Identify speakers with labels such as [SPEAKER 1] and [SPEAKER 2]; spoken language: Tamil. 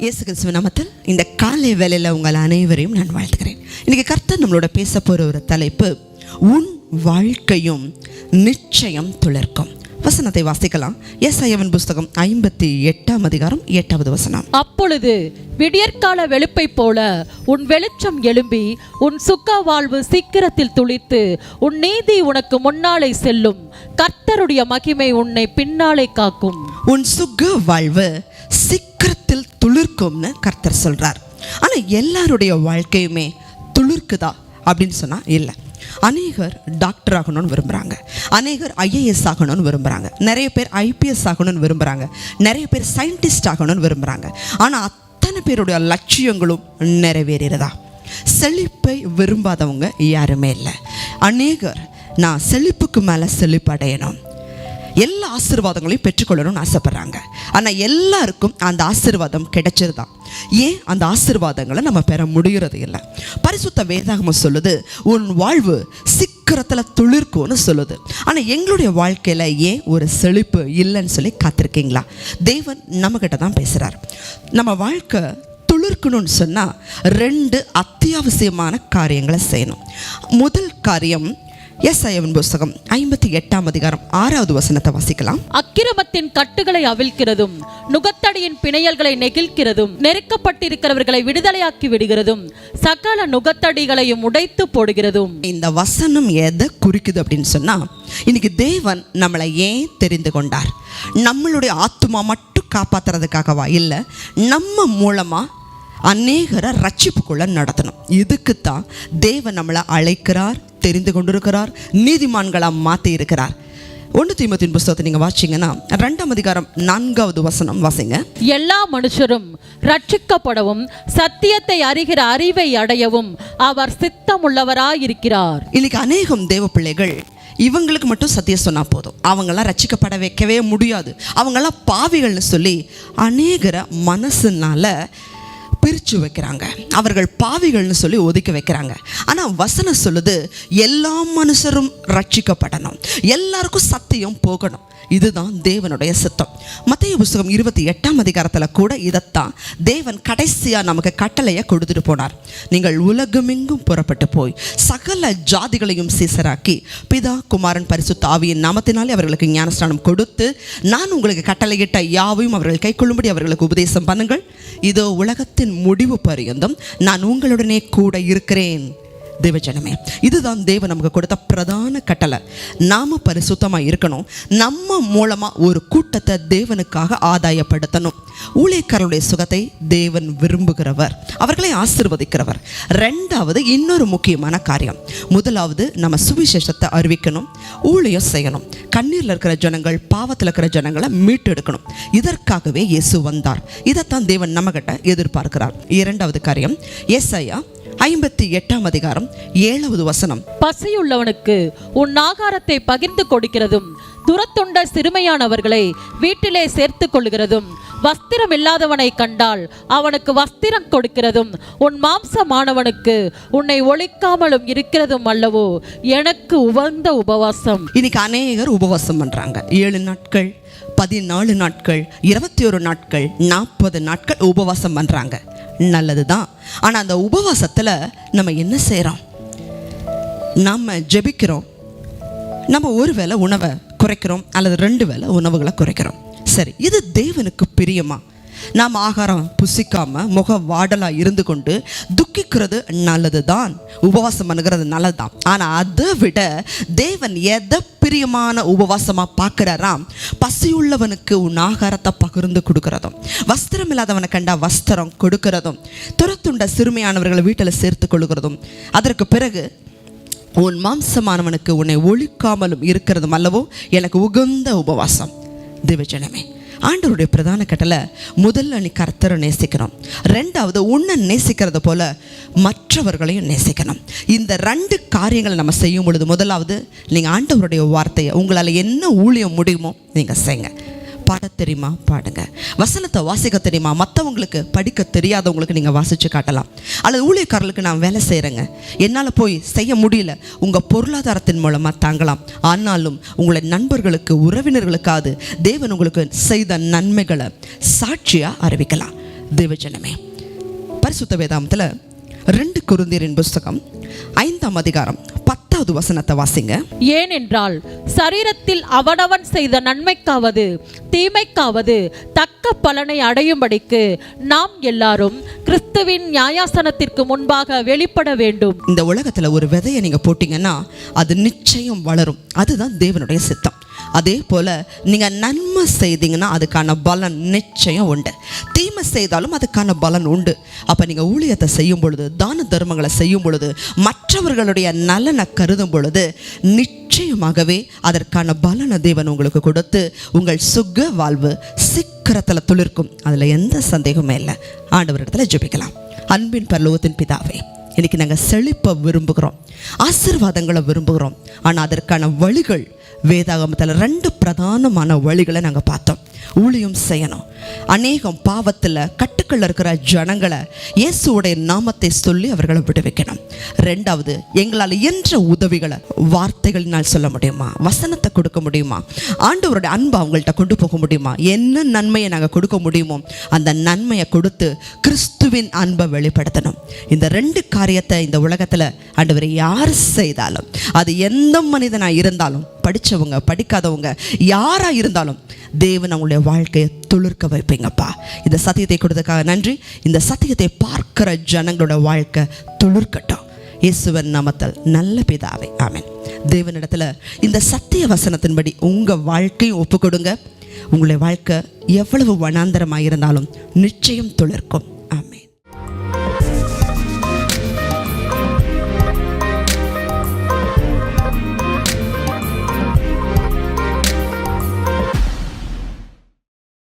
[SPEAKER 1] இயேசு கிறிஸ்துவின் நாமத்தில் இந்த காலை வேளையில் உங்கள் அனைவரையும் நான் வாழ்த்துக்கிறேன். இன்றைக்கி கர்த்தர் நம்மளோட பேச போகிற ஒரு தலைப்பு, உன் வாழ்க்கையும் நிச்சயம் துளிர்க்கும். வசனத்தை வாசிக்கலாம். ஏசாயாவின் புஸ்தகம் 58ஆம் அதிகாரம் 8வது வசனம்.
[SPEAKER 2] அப்பொழுது விடியற்கால வெளுப்பை போல உன் வெளிச்சம் எழும்பி உன் சுக்க வாழ்வு சீக்கிரத்தில் துளித்து உன் நீதி உனக்கு முன்னாலே செல்லும், கர்த்தருடைய மகிமை உன்னை பின்னாலே காக்கும்.
[SPEAKER 1] உன் சுக வாழ்வு சீக்கிரத்தில் துளிர்க்கும்னு கர்த்தர் சொல்றார். ஆனா எல்லாருடைய வாழ்க்கையுமே துளிர்க்குதா அப்படின்னு சொன்னா இல்லை. அநேகர் டாக்டர் ஆகணும்னு விரும்புகிறாங்க, அநேகர் IAS ஆகணும்னு விரும்புகிறாங்க, நிறைய பேர் IPS ஆகணும்னு விரும்புகிறாங்க, நிறைய பேர் சயின்டிஸ்ட் ஆகணும்னு விரும்புகிறாங்க. ஆனால் அத்தனை பேருடைய லட்சியங்களும் நிறைவேறதா? செழிப்பை விரும்பாதவங்க யாருமே இல்லை. அநேகர் நான் செழிப்புக்கு மேலே செழிப்பு அடையணும், எல்லா ஆசீர்வாதங்களையும் பெற்றுக்கொள்ளணும்னு ஆசைப்படுறாங்க. ஆனால் எல்லாருக்கும் அந்த ஆசீர்வாதம் கிடைச்சிருதான். ஏன் அந்த ஆசீர்வாதங்களை நம்ம பெற முடிகிறது இல்லை? பரிசுத்த வேதாகமம் சொல்லுது, உன் வாழ்வு சீக்கிரத்தில் துளிர்க்கும்னு சொல்லுது. ஆனால் எங்களுடைய வாழ்க்கையில் ஏன் ஒரு செழிப்பு இல்லைன்னு சொல்லி காத்திருக்கீங்களா? தேவன் நம்மக்கிட்ட தான் பேசுகிறார். நம்ம வாழ்க்கை துளிர்க்கணும்னு சொன்னால் 2 அத்தியாவசியமான காரியங்களை செய்யணும். முதல் காரியம், ஏசாயாவின் புஸ்தகம் 58ஆம் அதிகாரம் 6வது வசனத்தை வாசிக்கலாம்.
[SPEAKER 2] அக்கிரமத்தின் கட்டுகளை அவிழ்க்கிறதும் நுகத்தடியின் பிணையல்களை நெகிழ்கிறதும் நெருக்கப்பட்டிருக்கிறவர்களை விடுதலையாக்கி விடுகிறதும் சகல நுகத்தடிகளையும் உடைத்து போடுகிறதும்.
[SPEAKER 1] இந்த வசனம் எதை குறிக்குது அப்படின்னு சொன்னா, இன்னைக்கு தேவன் நம்மளை ஏன் தெரிந்து கொண்டார்? நம்மளுடைய ஆத்துமா மட்டும் காப்பாத்துறதுக்காகவா? இல்லை, நம்ம மூலமா அநேகரை ரட்சிப்புக்குள்ள நடத்தணும். இதுக்குத்தான் தேவன் நம்மளை அழைக்கிறார், தெரிந்து கொண்டிருக்கிறார், நீதிமான்களா மாற்றி இருக்கிறார். 1 தீமோத்தேயுவின் புஸ்தகத்தை நீங்க வாசிங்கன்னா 2ஆம் அதிகாரம் 4வது வசனம் வாசிங்க.
[SPEAKER 2] எல்லா மனுஷரும் ரட்சிக்கப்படவும் சத்தியத்தை அறிகிற அறிவை அடையவும் அவர் சித்தமுள்ளவராயிருக்கிறார்.
[SPEAKER 1] இன்னைக்கு அநேகம் தேவ பிள்ளைகள் இவங்களுக்கு மட்டும் சத்தியம் சொன்னா போதும், அவங்களாம் ரட்சிக்கப்பட வைக்கவே முடியாது, அவங்களாம் பாவிகள்னு சொல்லி அநேகரை மனசுனால பிரித்து வைக்கிறாங்க, அவர்கள் பாவிகள்னு சொல்லி ஒதுக்கி வைக்கிறாங்க. ஆனால் வசனம் சொல்லுது, எல்லா மனுஷரும் ரட்சிக்கப்படணும், எல்லாருக்கும் சத்தியம் போகணும். இதுதான் தேவனுடைய சித்தம். மத்தேயு புஸ்தகம் 28ஆம் அதிகாரத்தில் கூட இதைத்தான் தேவன் கடைசியாக நமக்கு கட்டளையை கொடுத்துட்டு போனார். நீங்கள் உலகமெங்கும் புறப்பட்டு போய் சகல ஜாதிகளையும் சீசராக்கி பிதா குமாரன் பரிசுத்த ஆவியின் நாமத்தினாலே அவர்களுக்கு ஞானஸ்நானம் கொடுத்து நான் உங்களுக்கு கட்டளையிட்ட யாவையும் அவர்கள் கைக்கொள்ளும்படி அவர்களுக்கு உபதேசம் பண்ணுங்கள். இதோ உலகத்தின் முடிவு பரியந்தம் நான் உங்களுடனே கூட இருக்கிறேன். தேவஜனமே, இதுதான் தேவன் நமக்கு கொடுத்த பிரதான கட்டளை. நாம பரிசுத்தமாக இருக்கணும், நம்ம மூலமாக ஒரு கூட்டத்தை தேவனுக்காக ஆதாயப்படுத்தணும். ஊழியக்காரருடைய சுகத்தை தேவன் விரும்புகிறவர், அவர்களை ஆசீர்வதிக்கிறவர். 2வது இன்னொரு முக்கியமான காரியம், முதலாவது நம்ம சுவிசேஷத்தை அறிவிக்கணும், ஊழியம் செய்யணும், கண்ணீரில் இருக்கிற ஜனங்கள், பாவத்தில் இருக்கிற ஜனங்களை மீட்டெடுக்கணும். இதற்காகவே இயேசு வந்தார். இதைத்தான் தேவன் நம்மகிட்ட எதிர்பார்க்கிறார். 2வது காரியம், ஏசாயா 58ஆம் அதிகாரம் 7வது வசனம்.
[SPEAKER 2] பசியுள்ளவனுக்கு உன் ஆகாரத்தை பகிர்ந்து கொடுக்கிறதும் துரத்துண்ட சிறுமையானவர்களை வீட்டிலே சேர்த்து கொள்கிறதும் வஸ்திரம் இல்லாதவனை கண்டால் அவனுக்கு வஸ்திரம் கொடுக்கிறதும் உன் மாம்சமானவனுக்கு உன்னை ஒழிக்காமலும் இருக்கிறதும் அல்லவோ எனக்கு உவந்த உபவாசம்.
[SPEAKER 1] இன்னைக்கு அநேகர் உபவாசம் பண்றாங்க. 7 நாட்கள், 14 நாட்கள், 21 நாட்கள், 40 நாட்கள் உபவாசம் பண்றாங்க. நல்லதுதான். ஆனால் அந்த உபவாசத்தில் நம்ம என்ன செய்கிறோம்? நம்ம ஜெபிக்கிறோம், நம்ம ஒரு வேளை உணவை குறைக்கிறோம் அல்லது 2 வேளை உணவுகளை குறைக்கிறோம். சரி, இது தேவனுக்கு பிரியமா? நாம் ஆகாரம் புசிக்காம முக வாடலா இருந்து கொண்டு துக்கிக்கிறது நல்லது தான், உபவாசம் பண்ணுகிறது நல்லதுதான். ஆனால் அதை விட தேவன் எதை பிரியமான உபவாசமா பார்க்கிறாராம்? பசியுள்ளவனுக்கு உன் ஆகாரத்தை பகிர்ந்து கொடுக்கிறதும், வஸ்திரம் இல்லாதவனை கண்டா வஸ்திரம் கொடுக்கிறதும், துரத்துண்ட சிறுமையானவர்களை வீட்டில் சேர்த்து கொள்கிறதும், அதற்கு பிறகு உன் மாம்சமானவனுக்கு உன்னை ஒழிக்காமலும் இருக்கிறதும் அல்லவோ எனக்கு உகந்த உபவாசம். தேவஜனமே, ஆண்டவருடைய பிரதான கட்டளை, முதல்ல நீ கர்த்தரை நேசிக்கணும், 2வது உன்னை நேசிக்கிறது போல மற்றவர்களையும் நேசிக்கணும். இந்த 2 காரியங்களை நம்ம செய்யும் பொழுது, முதலாவது நீங்கள் ஆண்டவருடைய வார்த்தையை உங்களால் என்ன ஊழியம் முடியுமோ நீங்கள் செய்யுங்க. பாட தெரியுமா பாடுங்க, வசனத்தை வாசிக்க தெரியுமா, மற்றவங்களுக்கு படிக்க தெரியாதவங்களுக்கு நீங்கள் வாசித்து காட்டலாம். அல்லது ஊழியக்காரர்களுக்கு நான் வேலை செய்கிறேங்க, என்னால் போய் செய்ய முடியல, உங்கள் பொருளாதாரத்தின் மூலமாக தாங்கலாம். ஆனாலும் உங்களை நண்பர்களுக்கு, உறவினர்களுக்காவது தேவன் உங்களுக்கு செய்த நன்மைகளை சாட்சியாக அறிவிக்கலாம். தேவஜனமே, பரிசுத்த வேதாமத்தில் 2 கொரிந்தியரின் புஸ்தகம் 5ஆம் அதிகாரம் 10வது வசனத்தை வாசிங்க.
[SPEAKER 2] ஏனென்றால் சரீரத்தில் அவனவன் செய்த நன்மைக்காவது தீமைக்காவது தக்க பலனை அடையும்படிக்கு நாம் எல்லாரும் கிறிஸ்துவின் நியாயாசனத்திற்கு முன்பாக வெளிப்பட வேண்டும்.
[SPEAKER 1] இந்த உலகத்தில் ஒரு விதையை நீங்கள் போட்டிங்கன்னா அது நிச்சயம் வளரும். அதுதான் தேவனுடைய சித்தம். அதே போல் நீங்கள் நன்மை செய்தீங்கன்னா அதுக்கான பலன் நிச்சயம் உண்டு. தீமை செய்தாலும் அதுக்கான பலன் உண்டு. அப்போ நீங்கள் ஊழியத்தை செய்யும் பொழுது, தான தர்மங்களை செய்யும் பொழுது, மற்றவர்களுடைய நலனை கருதும் பொழுது நிச்சயமாகவே அதற்கான பலனை தேவன் உங்களுக்கு கொடுத்து உங்கள் சுக வாழ்வு சீக்கிரத்தில் துளிர்க்கும். அதில் எந்த சந்தேகமே இல்லை. ஆண்டவரிடத்தில் ஜெபிக்கலாம். அன்பின் பரலோகத்தின் பிதாவே, இன்னைக்கு நாங்கள் செழிப்பை விரும்புகிறோம், ஆசீர்வாதங்களை விரும்புகிறோம். ஆனால் அதற்கான வழிகள் வேதாகமத்தில் 2 பிரதானமான வழிகளை நாங்கள் பார்த்தோம். ஊழியம் செய்யணும். அநேகம் பாவத்தில் கட்டுக்கள் இருக்கிற ஜனங்களை இயேசுவுடைய நாமத்தை சொல்லி அவர்களை விடுவிக்கணும். 2வது, எங்களால் இயன்ற உதவிகளை வார்த்தைகளினால் சொல்ல முடியுமா, வசனத்தை கொடுக்க முடியுமா, ஆண்டவருடைய அன்பை அவங்கள்ட்ட கொண்டு போக முடியுமா, என்ன நன்மையை நாங்கள் கொடுக்க முடியுமோ அந்த நன்மையை கொடுத்து கிறிஸ்துவின் அன்பை வெளிப்படுத்தணும். இந்த 2 காரியத்தை இந்த உலகத்தில் ஆண்டவரை யார் செய்தாலும், அது எந்த மனிதனாக இருந்தாலும், படித்தவங்க படிக்காதவங்க யாராக இருந்தாலும், தேவன் அவங்களுடைய வாழ்க்கையை துளிர்க்க வைப்பீங்கப்பா. இந்த சத்தியத்தை கொடுத்ததுக்காக நன்றி. இந்த சத்தியத்தை பார்க்கிற ஜனங்களோட வாழ்க்கை துளிர்க்கட்டும். இயேசுவின் நாமத்தில் நல்ல பிதாவே, ஆமென். தேவனிடத்தில் இந்த சத்திய வசனத்தின்படி உங்கள் வாழ்க்கையும் ஒப்பு கொடுங்க. உங்களுடைய வாழ்க்கை எவ்வளவு வனாந்தரமாக இருந்தாலும் நிச்சயம் துளிர்க்கும்.